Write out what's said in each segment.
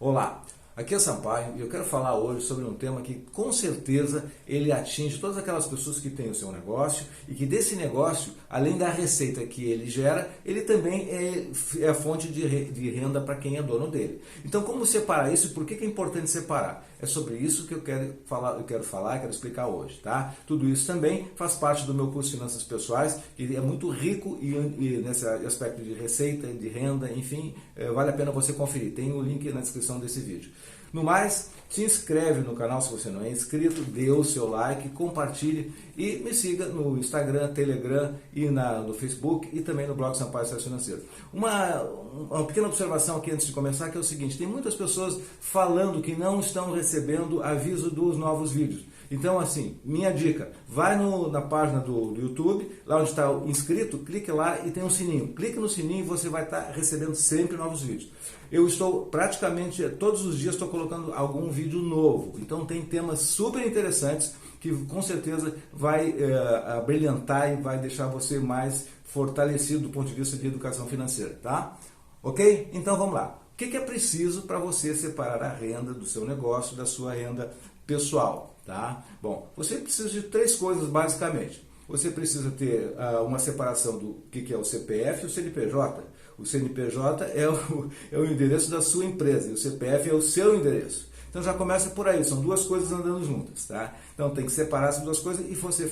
Olá, aqui é Sampaio e eu quero falar hoje sobre um tema que com certeza ele atinge todas aquelas pessoas que têm o seu negócio e que desse negócio, além da receita que ele gera, ele também é a fonte de renda para quem é dono dele. Então, como separar isso e por que é importante separar? É sobre isso que eu quero quero explicar hoje, tá? Tudo isso também faz parte do meu curso de Finanças Pessoais, que é muito rico e nesse aspecto de receita, de renda, enfim, vale a pena você conferir. Tem o link na descrição desse vídeo. No mais, se inscreve no canal se você não é inscrito, dê o seu like, compartilhe e me siga no Instagram, Telegram e no Facebook e também no blog Sampaio Sucesso Financeiro. Uma pequena observação aqui antes de começar, que é o seguinte: tem muitas pessoas falando que não estão recebendo aviso dos novos vídeos. Então, assim, minha dica, vai na página do YouTube, lá onde está o inscrito, clique lá e tem um sininho. Clique no sininho e você vai estar recebendo sempre novos vídeos. Eu estou praticamente, todos os dias estou colocando algum vídeo novo. Então tem temas super interessantes que com certeza vai brilhantar e vai deixar você mais fortalecido do ponto de vista de educação financeira, tá? Ok? Então vamos lá. O que é preciso para você separar a renda do seu negócio da sua renda pessoal? Tá? Bom, você precisa de três coisas basicamente. Você precisa ter uma separação do que é o CPF e o CNPJ. O CNPJ é o endereço da sua empresa e o CPF é o seu endereço. Então já começa por aí, são duas coisas andando juntas, tá? Então tem que separar essas duas coisas e você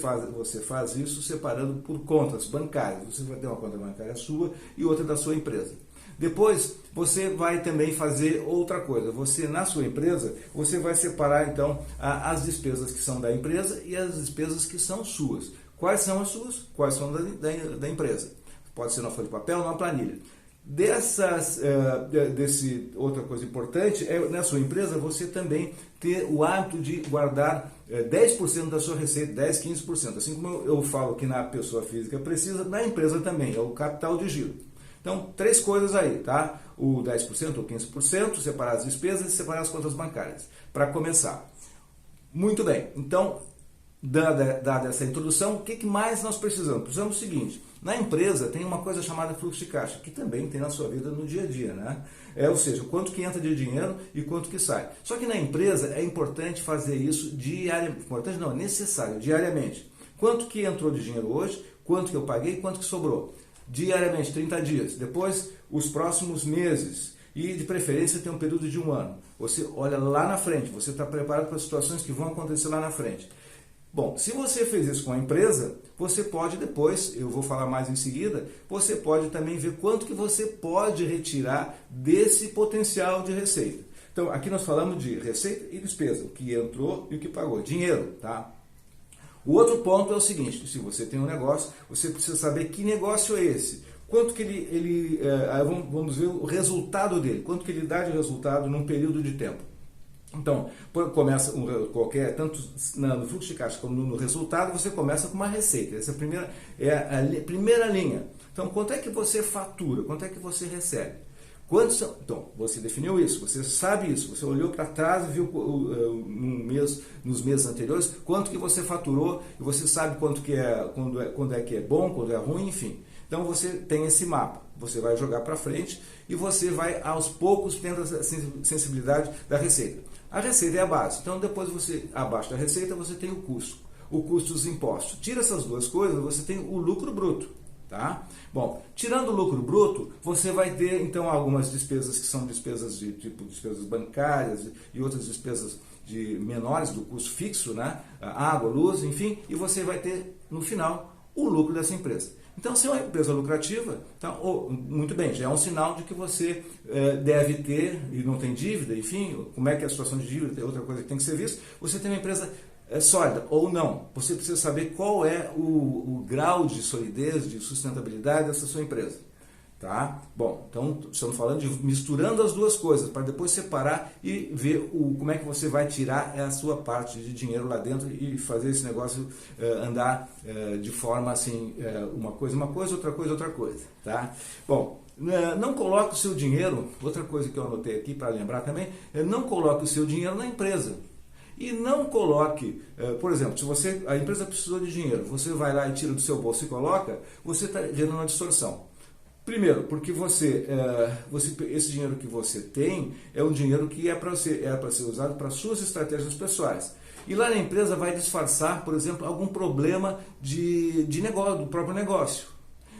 faz isso separando por contas bancárias. Você vai ter uma conta bancária sua e outra da sua empresa. Depois, você vai também fazer outra coisa. Você, na sua empresa, você vai separar, então, as despesas que são da empresa e as despesas que são suas. Quais são as suas? Quais são da empresa? Pode ser na folha de papel ou na planilha. Outra coisa importante é, na sua empresa, você também ter o hábito de guardar 10% da sua receita, 10, 15%. Assim como eu falo que na pessoa física precisa, na empresa também, é o capital de giro. Então, três coisas aí, tá? O 10% ou 15%, separar as despesas e separar as contas bancárias. Para começar. Muito bem, então, dada essa introdução, o que mais nós precisamos? Precisamos do seguinte: na empresa tem uma coisa chamada fluxo de caixa, que também tem na sua vida no dia a dia, né? Ou seja, quanto que entra de dinheiro e quanto que sai. Só que na empresa é importante fazer isso diariamente. Importante não, é necessário, diariamente. Quanto que entrou de dinheiro hoje, quanto que eu paguei e quanto que sobrou. Diariamente, 30 dias. Depois, os próximos meses. E, de preferência, tem um período de um ano. Você olha lá na frente, você está preparado para situações que vão acontecer lá na frente. Bom, se você fez isso com a empresa, você pode depois, eu vou falar mais em seguida, você pode também ver quanto que você pode retirar desse potencial de receita. Então, aqui nós falamos de receita e despesa, o que entrou e o que pagou, dinheiro, tá? O outro ponto é o seguinte: se você tem um negócio, você precisa saber que negócio é esse. Quanto que vamos ver o resultado dele, quanto que ele dá de resultado num período de tempo. Então, começa tanto no fluxo de caixa como no resultado, você começa com uma receita. Essa é a primeira linha. Então, quanto é que você fatura? Quanto é que você recebe? Então, você definiu isso, você sabe isso, você olhou para trás e viu nos meses anteriores quanto que você faturou e você sabe quando é que é bom, quando é ruim, enfim. Então você tem esse mapa, você vai jogar para frente e você vai aos poucos tendo a sensibilidade da receita. A receita é a base, então depois abaixo da receita você tem o custo dos impostos. Tira essas duas coisas, você tem o lucro bruto. Tá? Bom, tirando o lucro bruto, você vai ter então algumas despesas que são despesas de tipo despesas bancárias e outras despesas menores do custo fixo, né? Água, luz, enfim, e você vai ter no final o lucro dessa empresa. Então, se é uma empresa lucrativa, então, muito bem, já é um sinal de que você deve ter, e não tem dívida, enfim, como é que é a situação de dívida, é outra coisa que tem que ser vista, você tem uma empresa sólida ou não. Você precisa saber qual é o grau de solidez, de sustentabilidade dessa sua empresa. Tá? Bom, então estamos falando de misturando as duas coisas, para depois separar e ver como é que você vai tirar a sua parte de dinheiro lá dentro e fazer esse negócio andar de forma assim, uma coisa, outra coisa. Tá? Bom, não coloque o seu dinheiro, outra coisa que eu anotei aqui para lembrar também, não coloque o seu dinheiro na empresa. E não coloque, por exemplo, se a empresa precisou de dinheiro, você vai lá e tira do seu bolso e coloca, você está gerando uma distorção. Primeiro, porque esse dinheiro que você tem é um dinheiro que é para ser usado para suas estratégias pessoais. E lá na empresa vai disfarçar, por exemplo, algum problema de negócio, do próprio negócio.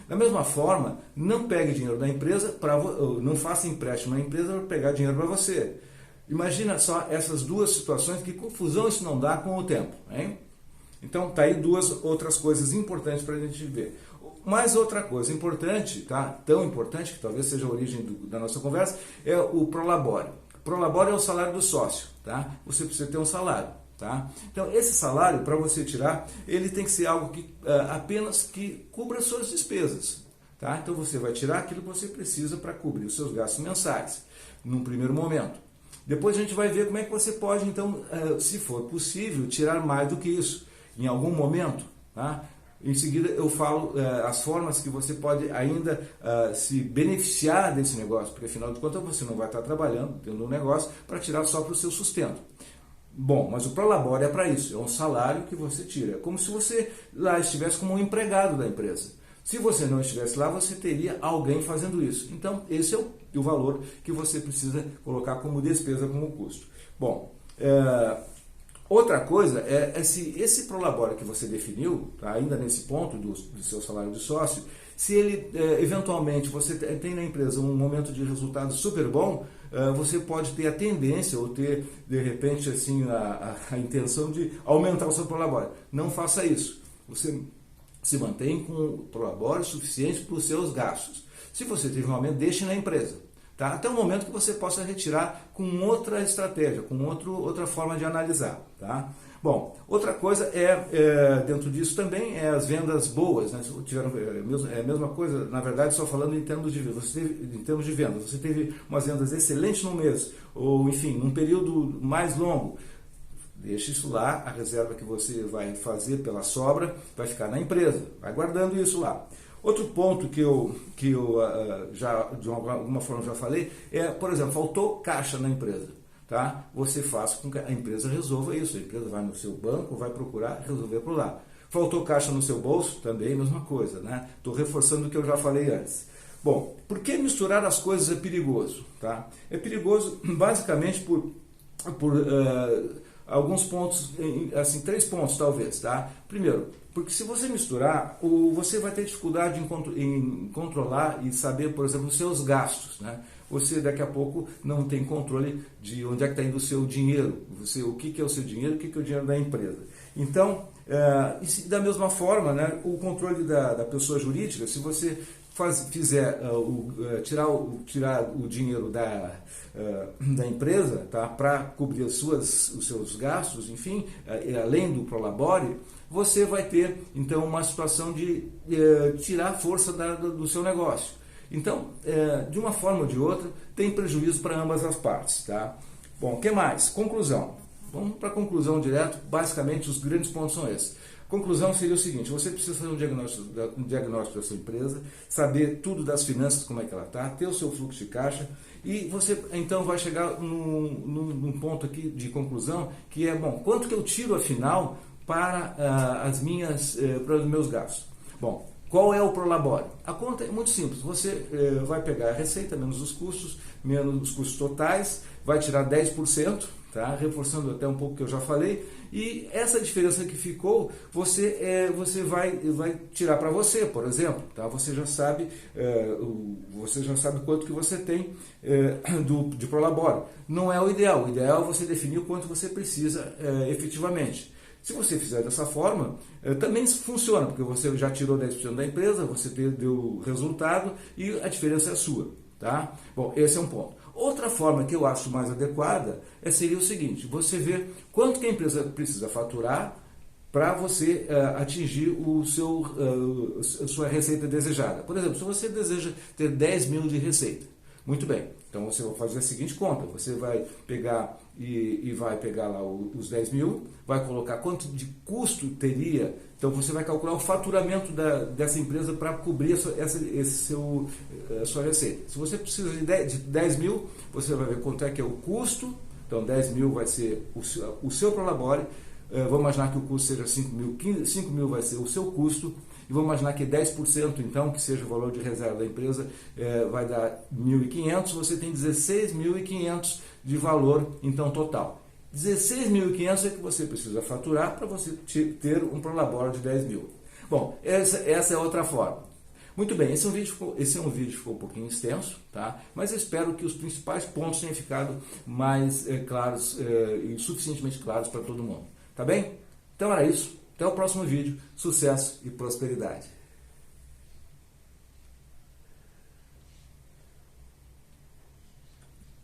Da mesma forma, não pegue dinheiro da empresa, não faça empréstimo na empresa para pegar dinheiro para você. Imagina só essas duas situações, que confusão isso não dá com o tempo, hein? Então, tá aí duas outras coisas importantes para a gente ver. Mais outra coisa importante, tá? Tão importante, que talvez seja a origem da nossa conversa, é o Prolabore. Prolabore é o salário do sócio, tá? Você precisa ter um salário, tá? Então, esse salário, para você tirar, ele tem que ser algo que apenas que cubra as suas despesas, tá? Então, você vai tirar aquilo que você precisa para cobrir os seus gastos mensais, num primeiro momento. Depois a gente vai ver como é que você pode, então, se for possível, tirar mais do que isso, em algum momento, tá? Em seguida eu falo as formas que você pode ainda se beneficiar desse negócio, porque afinal de contas você não vai estar trabalhando, tendo um negócio para tirar só para o seu sustento. Bom, mas o Prolabore é para isso, é um salário que você tira, é como se você lá estivesse como um empregado da empresa. Se você não estivesse lá, você teria alguém fazendo isso. Então, esse é o valor que você precisa colocar como despesa, como custo. Bom, outra coisa é se esse Prolabore que você definiu, tá, ainda nesse ponto do seu salário de sócio, se ele eventualmente você tem na empresa um momento de resultado super bom, você pode ter a tendência ou ter de repente assim a intenção de aumentar o seu Prolabore. Não faça isso. Você se mantém com o Prolabore suficiente para os seus gastos. Se você teve um aumento, deixe na empresa. Tá? Até o momento que você possa retirar com outra estratégia, com outra forma de analisar. Tá? Bom, outra coisa dentro disso também é as vendas boas. Né? É a mesma coisa, na verdade, só falando em termos de vendas. Você teve umas vendas excelentes no mês, ou enfim, num período mais longo. Deixe isso lá, a reserva que você vai fazer pela sobra vai ficar na empresa, vai guardando isso lá. Outro ponto que eu já de alguma forma já falei é, por exemplo, faltou caixa na empresa, tá? Você faz com que a empresa resolva isso, a empresa vai no seu banco, vai procurar resolver por lá. Faltou caixa no seu bolso, também a mesma coisa, né? Estou reforçando o que eu já falei antes. Bom, por que misturar as coisas é perigoso, tá? É perigoso basicamente por alguns pontos, assim, 3 pontos talvez, tá? Primeiro, porque se você misturar, você vai ter dificuldade em controlar e saber, por exemplo, os seus gastos, né? Você daqui a pouco não tem controle de onde é que está indo o seu dinheiro, o que é o seu dinheiro, o que é o dinheiro da empresa. Então, da mesma forma, né, o controle da pessoa jurídica, se você fizer tirar o dinheiro da empresa, tá, para cobrir os seus gastos, enfim, além do Prolabore, você vai ter então uma situação de tirar a força do seu negócio. Então, de uma forma ou de outra, tem prejuízo para ambas as partes. Tá? Bom, o que mais? Conclusão. Vamos para a conclusão direto. Basicamente, os grandes pontos são esses. Conclusão seria o seguinte: você precisa fazer um diagnóstico da sua empresa, saber tudo das finanças, como é que ela está, ter o seu fluxo de caixa, e você então vai chegar num ponto aqui de conclusão, que é, bom, quanto que eu tiro afinal para para os meus gastos? Bom, qual é o Prolabore? A conta é muito simples, você vai pegar a receita menos os custos totais, vai tirar 10%, tá? Reforçando até um pouco o que eu já falei, e essa diferença que ficou, você vai tirar para você, por exemplo, tá? Você já sabe quanto que você tem de Prolabore. Não é o ideal é você definir o quanto você precisa efetivamente. Se você fizer dessa forma, também funciona, porque você já tirou 10% da empresa, você deu resultado e a diferença é sua. Tá? Bom, esse é um ponto. Outra forma que eu acho mais adequada seria o seguinte: você ver quanto que a empresa precisa faturar para você atingir a sua receita desejada. Por exemplo, se você deseja ter 10 mil de receita, muito bem, então você vai fazer a seguinte conta: você vai pegar e vai pegar lá os 10 mil, vai colocar quanto de custo teria, então você vai calcular o faturamento dessa empresa para cobrir a sua receita. Se você precisa de 10 mil, você vai ver quanto é que é o custo, então 10 mil vai ser o seu Prolabore, vamos imaginar que o custo seja 5 mil vai ser o seu custo, e vamos imaginar que 10% então, que seja o valor de reserva da empresa, vai dar 1.500, você tem 16.500 de valor então total. 16.500 é que você precisa faturar para você ter um prolabore de 10 mil. Bom, essa é outra forma. Muito bem, esse é um vídeo que ficou um pouquinho extenso, tá? Mas eu espero que os principais pontos tenham ficado mais claros e suficientemente claros para todo mundo. Tá bem? Então era isso. Até o próximo vídeo. Sucesso e prosperidade.